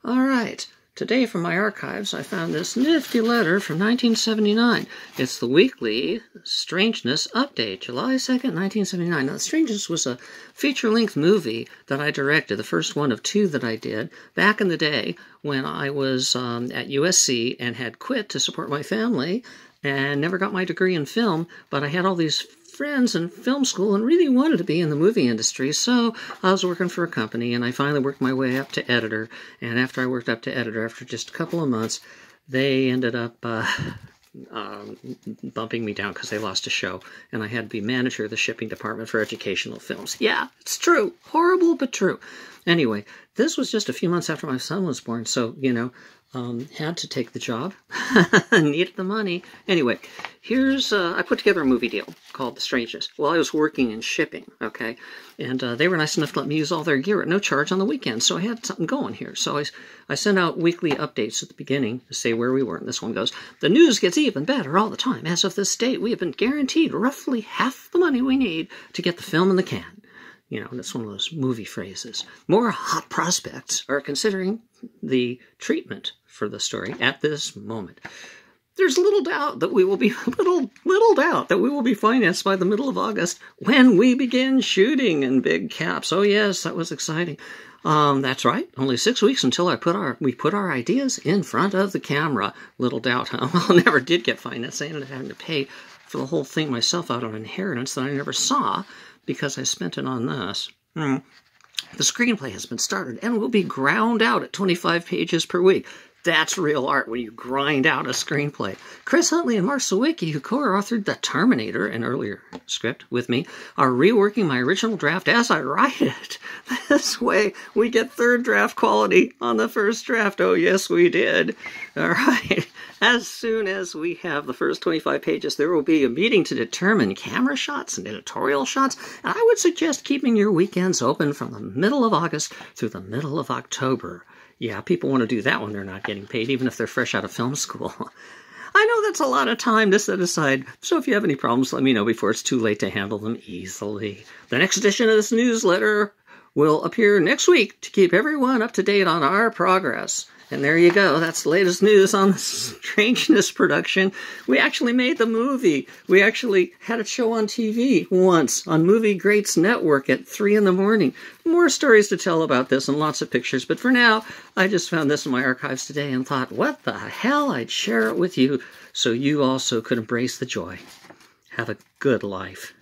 All right, today from my archives, I found this nifty letter from 1979. It's the weekly Strangeness update, July 2nd, 1979. Now, Strangeness was a feature-length movie that I directed, the first one of two that I did back in the day when I was at USC and had quit to support my family and never got my degree in film, but I had all these friends in film school and really wanted to be in the movie industry, so I was working for a company, and I finally worked my way up to editor, and after I worked up to editor, after just a couple of months, they ended up bumping me down because they lost a show, and I had to be manager of the shipping department for educational films. Yeah, it's true. Horrible, but true. Anyway, this was just a few months after my son was born, so, had to take the job. Needed the money. Anyway, here's, I put together a movie deal called The Strangeness. Well, I was working in shipping, okay? And they were nice enough to let me use all their gear at no charge on the weekends, so I had something going here. So I sent out weekly updates at the beginning to say where we were, and this one goes, "The news gets even better all the time. As of this date, we have been guaranteed roughly half the money we need to get the film in the can." That's one of those movie phrases. More hot prospects are considering the treatment for the story at this moment. There's little doubt that we will be little doubt that we will be financed by the middle of August when we begin shooting, in big caps. Oh yes, that was exciting. That's right. Only 6 weeks until we put our ideas in front of the camera. Little doubt, huh? Well, I never did get financed. I ended up having to pay for the whole thing myself out of inheritance that I never saw, because I spent it on this. The screenplay has been started and will be ground out at 25 pages per week. That's real art when you grind out a screenplay. Chris Huntley and Mark Sawicki, who co-authored The Terminator, an earlier script, with me, are reworking my original draft as I write it. This way, we get third draft quality on the first draft. Oh, yes, we did. All right. As soon as we have the first 25 pages, there will be a meeting to determine camera shots and editorial shots. And I would suggest keeping your weekends open from the middle of August through the middle of October. Yeah, people want to do that when they're not getting paid, even if they're fresh out of film school. I know that's a lot of time to set aside, so if you have any problems, let me know before it's too late to handle them easily. The next edition of this newsletter will appear next week to keep everyone up to date on our progress. And there you go. That's the latest news on the Strangeness production. We actually made the movie. We actually had it show on TV once on Movie Greats Network at 3 in the morning. More stories to tell about this and lots of pictures. But for now, I just found this in my archives today and thought, what the hell? I'd share it with you so you also could embrace the joy. Have a good life.